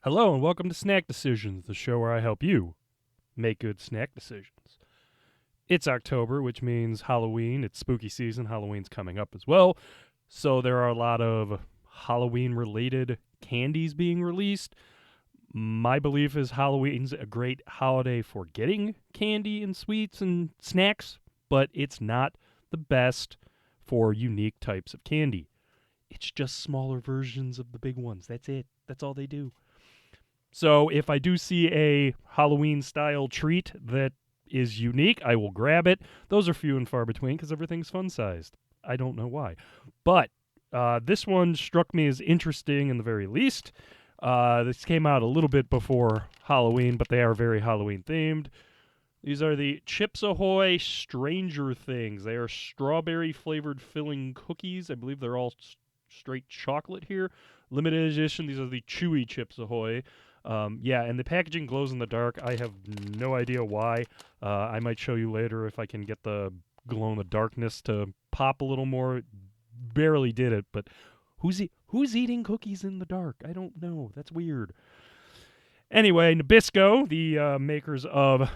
Hello and welcome to Snack Decisions, the show where I help you make good snack decisions. It's October, which means Halloween. It's spooky season. Halloween's coming up as well. So there are a lot of Halloween related candies being released. My belief is Halloween's a great holiday for getting candy and sweets and snacks, but it's not the best for unique types of candy. It's just smaller versions of the big ones. That's it. That's all they do. So if I do see a Halloween style treat that is unique, I will grab it. Those are few and far between because everything's fun sized. I don't know why. But this one struck me as interesting in the very least. This came out a little bit before Halloween, but they are very Halloween themed. These are the Chips Ahoy Stranger Things. They are strawberry flavored filling cookies. I believe they're all straight chocolate here. Limited edition. These are the chewy Chips Ahoy. And the packaging glows in the dark. I have no idea why. I might show you later if I can get the glow in the darkness to pop a little more. Barely did it, but who's eating cookies in the dark? I don't know. That's weird. Anyway, Nabisco, the makers of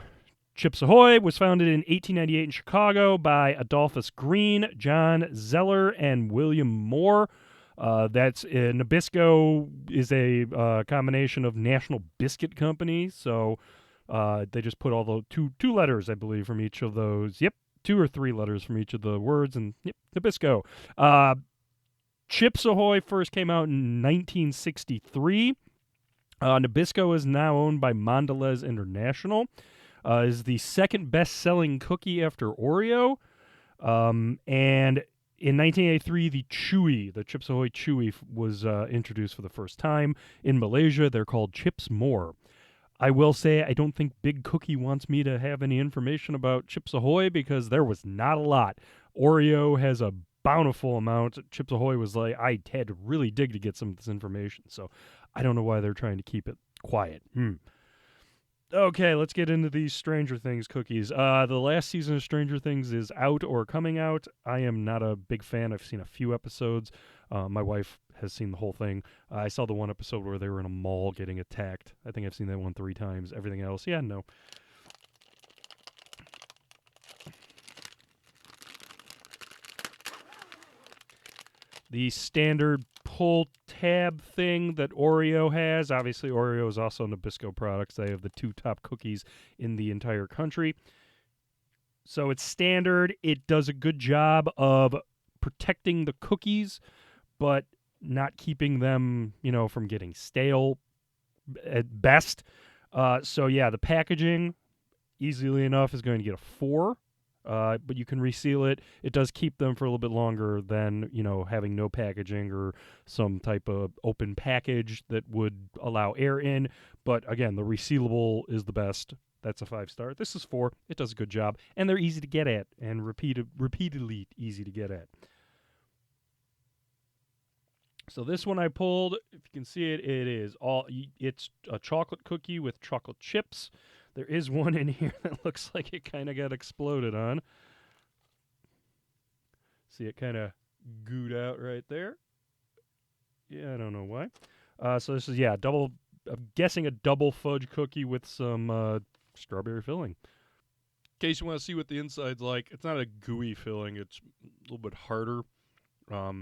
Chips Ahoy, was founded in 1898 in Chicago by Adolphus Green, John Zeller, and William Moore. Nabisco is a combination of National Biscuit Company, so they just put all the two letters, I believe, from each of those. Yep, 2 or 3 letters from each of the words, and yep, Nabisco. Chips Ahoy first came out in 1963. Nabisco is now owned by Mondelez International. Is the second best-selling cookie after Oreo, and in 1983, the Chips Ahoy Chewy was introduced for the first time. In Malaysia, they're called Chips More. I will say I don't think Big Cookie wants me to have any information about Chips Ahoy because there was not a lot. Oreo has a bountiful amount. Chips Ahoy was like, I had to really dig to get some of this information. So I don't know why they're trying to keep it quiet. Okay, let's get into these Stranger Things cookies. The last season of Stranger Things is out or coming out. I am not a big fan. I've seen a few episodes. My wife has seen the whole thing. I saw the one episode where they were in a mall getting attacked. I think I've seen that one 3 times. Everything else, yeah, no. The standard pull tab thing that Oreo has. Obviously, Oreo is also Nabisco products. They have the 2 top cookies in the entire country. So it's standard. It does a good job of protecting the cookies, but not keeping them, from getting stale at best. The packaging, easily enough, is going to get a 4. But you can reseal it. It does keep them for a little bit longer than, having no packaging or some type of open package that would allow air in. But again, the resealable is the best. That's a 5-star. This is 4. It does a good job. And they're easy to get at and repeatedly easy to get at. So this one I pulled, if you can see it, it's a chocolate cookie with chocolate chips. There is one in here that looks like it kind of got exploded on. See, it kind of gooed out right there. Yeah, I don't know why. So this is, I'm guessing a double fudge cookie with some strawberry filling. In case you want to see what the inside's like, it's not a gooey filling. It's a little bit harder. I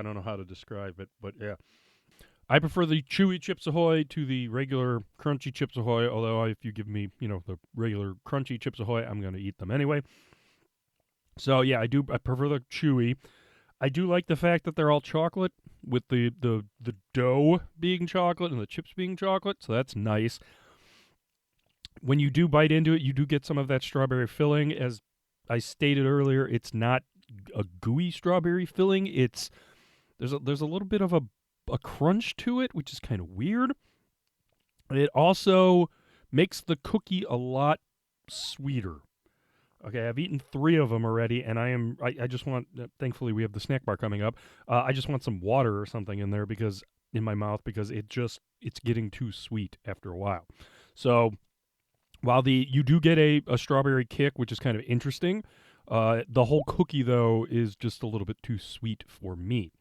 don't know how to describe it, but yeah. I prefer the chewy Chips Ahoy to the regular crunchy Chips Ahoy, although if you give me, the regular crunchy Chips Ahoy, I'm going to eat them anyway. So, yeah, I prefer the chewy. I do like the fact that they're all chocolate with the dough being chocolate and the chips being chocolate, so that's nice. When you do bite into it, you do get some of that strawberry filling. As I stated earlier, it's not a gooey strawberry filling. There's a little bit of a crunch to it, which is kind of weird. It also makes the cookie a lot sweeter. Okay, I've eaten 3 of them already, and I just want, thankfully we have the snack bar coming up, I just want some water or something in there in my mouth because it's getting too sweet after a while. So while you do get a strawberry kick, which is kind of interesting, the whole cookie, though, is just a little bit too sweet for me.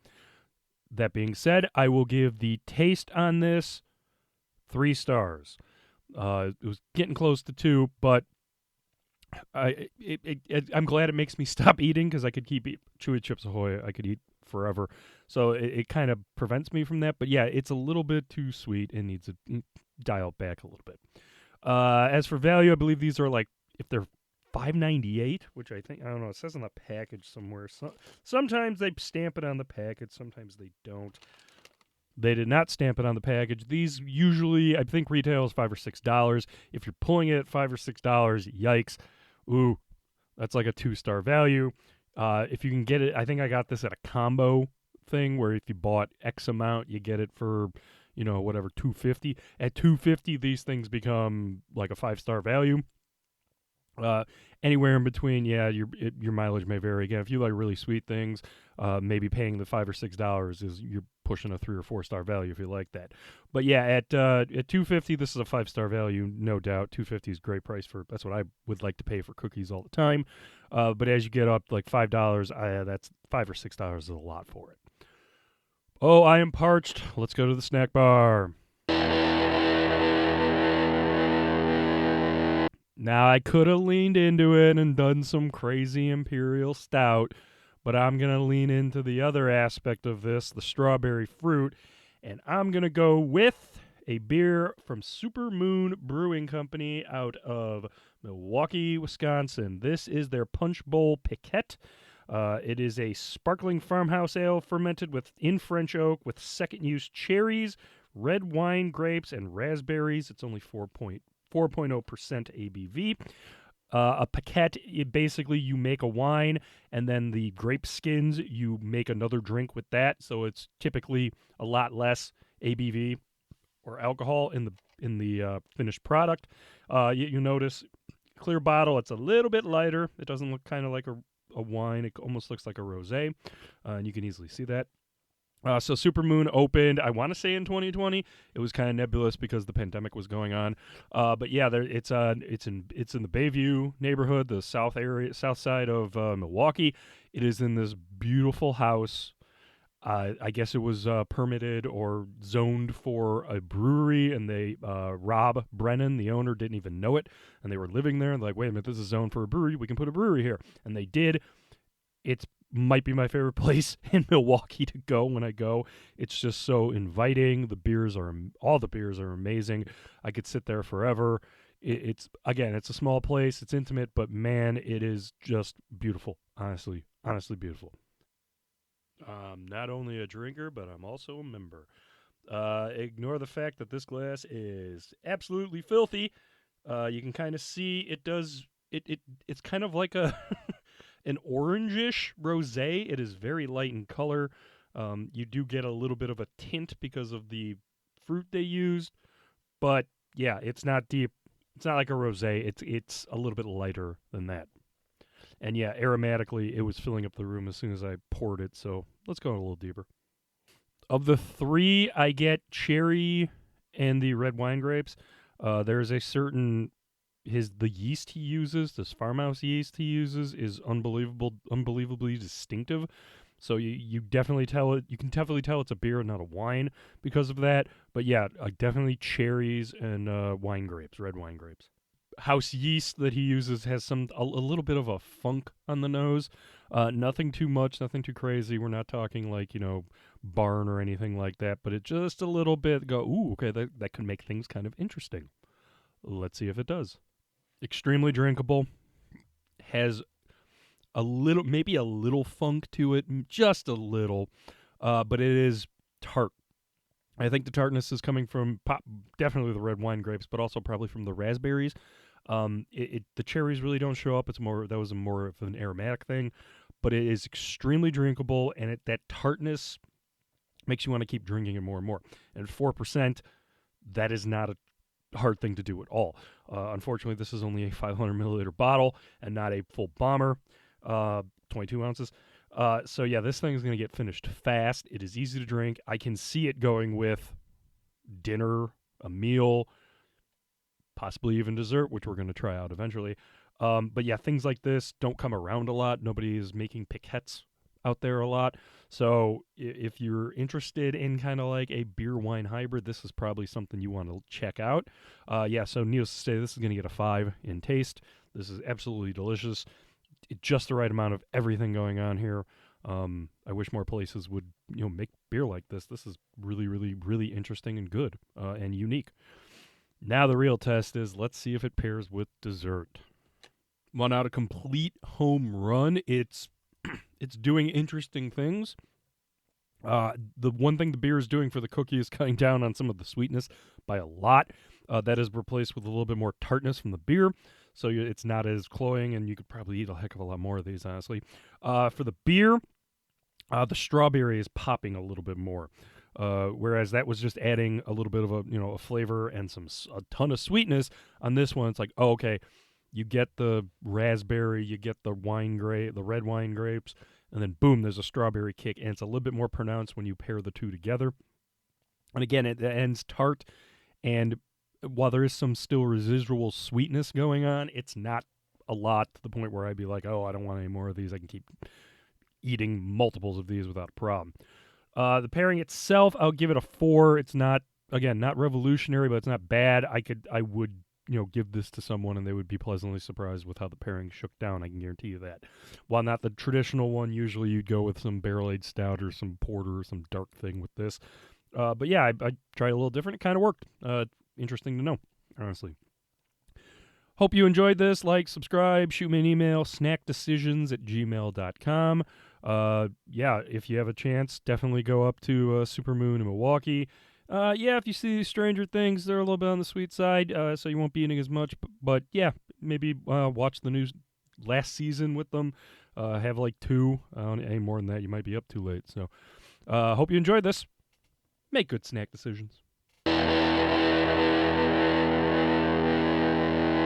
That being said, I will give the taste on this 3 stars. It was getting close to 2, but I'm glad it makes me stop eating because I could keep chewy chips Ahoy. I could eat forever, so it kind of prevents me from that. But yeah, it's a little bit too sweet and needs to dial back a little bit. As for value, I believe these are like, if they're $5.98, which I don't know, it says on the package somewhere. Sometimes they stamp it on the package, sometimes they don't. They did not stamp it on the package. These usually, I think, retail is $5 or $6. If you're pulling it at $5 or $6, yikes. Ooh, that's like a 2-star value. If you can get it, I think I got this at a combo thing where if you bought X amount, you get it for, whatever, $2.50. At $2.50, these things become like a 5-star value. Anywhere in between, yeah, your mileage may vary. Again, if you like really sweet things, maybe paying the $5 or $6 is, you're pushing a 3 or 4-star value if you like that. But yeah, at $2.50, this is a 5-star value, no doubt. $2.50 is a great price that's what I would like to pay for cookies all the time. But as you get up like $5, that's $5 or $6 is a lot for it. Oh, I am parched. Let's go to the snack bar. Now, I could have leaned into it and done some crazy imperial stout, but I'm going to lean into the other aspect of this, the strawberry fruit, and I'm going to go with a beer from Supermoon Brewing Company out of Milwaukee, Wisconsin. This is their Punchbowl Picquette. It is a sparkling farmhouse ale fermented in French oak with second-use cherries, red wine grapes, and raspberries. It's only 4.0% ABV. A Picquette, basically you make a wine, and then the grape skins, you make another drink with that, so it's typically a lot less ABV or alcohol in the finished product. You notice, clear bottle, it's a little bit lighter. It doesn't look kind of like a wine. It almost looks like a rosé, and you can easily see that. So Supermoon opened, I want to say in 2020. It was kind of nebulous because the pandemic was going on. But yeah, it's in the Bayview neighborhood, the south side of Milwaukee. It is in this beautiful house. I guess it was permitted or zoned for a brewery, and Rob Brennan, the owner, didn't even know it, and they were living there. And like, wait a minute, this is zoned for a brewery. We can put a brewery here, and they did. It's might be my favorite place in Milwaukee to go when I go. It's just so inviting. All the beers are amazing. I could sit there forever. It's a small place. It's intimate, but man, it is just beautiful. Honestly beautiful. I'm not only a drinker, but I'm also a member. Ignore the fact that this glass is absolutely filthy. You can kind of see it does. It's kind of like a an orangish rosé. It is very light in color. You do get a little bit of a tint because of the fruit they used, but yeah, it's not deep. It's not like a rosé. It's a little bit lighter than that. And yeah, aromatically, it was filling up the room as soon as I poured it. So let's go a little deeper. Of the 3, I get cherry and the red wine grapes. There's a certain the yeast he uses, this farmhouse yeast he uses, is unbelievably distinctive. So you definitely tell it. You can definitely tell it's a beer and not a wine because of that. But yeah, definitely cherries and wine grapes, red wine grapes. House yeast that he uses has a little bit of a funk on the nose. Nothing too much, nothing too crazy. We're not talking like, barn or anything like that. But it just a little bit ooh, okay, that could make things kind of interesting. Let's see if it does. Extremely drinkable. Has maybe a little funk to it, just a little, but it is tart. I think the tartness is coming from definitely the red wine grapes, but also probably from the raspberries. The cherries really don't show up. That was more of an aromatic thing, but it is extremely drinkable, and that tartness makes you want to keep drinking it more and more. And 4%, that is not a hard thing to do at all. Unfortunately, this is only a 500 milliliter bottle and not a full bomber, 22 ounces. So yeah, this thing is going to get finished fast. It is easy to drink. I can see it going with dinner, a meal, possibly even dessert, which we're going to try out eventually. But yeah, things like this don't come around a lot. Nobody is making piquettes out there a lot. So if you're interested in kind of like a beer wine hybrid, this is probably something you want to check out. So needless to say, this is going to get a 5 in taste. This is absolutely delicious. Just the right amount of everything going on here. I wish more places would make beer like this. This is really, really, really interesting and good and unique. Now the real test is, let's see if it pairs with dessert. Well, not a complete home run. It's doing interesting things. The one thing the beer is doing for the cookie is cutting down on some of the sweetness by a lot. That is replaced with a little bit more tartness from the beer, so it's not as cloying, and you could probably eat a heck of a lot more of these, honestly. For the beer, the strawberry is popping a little bit more, whereas that was just adding a little bit of a flavor and a ton of sweetness. On this one, it's like, oh, okay, you get the raspberry, you get the red wine grapes, and then boom, there's a strawberry kick, and it's a little bit more pronounced when you pair the two together. And again, it ends tart, and while there is some still residual sweetness going on, it's not a lot to the point where I'd be like, oh, I don't want any more of these. I can keep eating multiples of these without a problem. The pairing itself, I'll give it a 4. It's not revolutionary, but it's not bad. I would give this to someone and they would be pleasantly surprised with how the pairing shook down. I can guarantee you that. While not the traditional one, usually you'd go with some barrel-aged stout or some porter or some dark thing with this. But yeah, I tried a little different. It kind of worked. Interesting to know, honestly. Hope you enjoyed this. Like, subscribe, shoot me an email, snackdecisions@gmail.com. If you have a chance, definitely go up to Supermoon in Milwaukee. If you see Stranger Things, they're a little bit on the sweet side, so you won't be eating as much. But yeah, maybe watch the new last season with them. Have like 2. Any more than that, you might be up too late. So hope you enjoyed this. Make good snack decisions.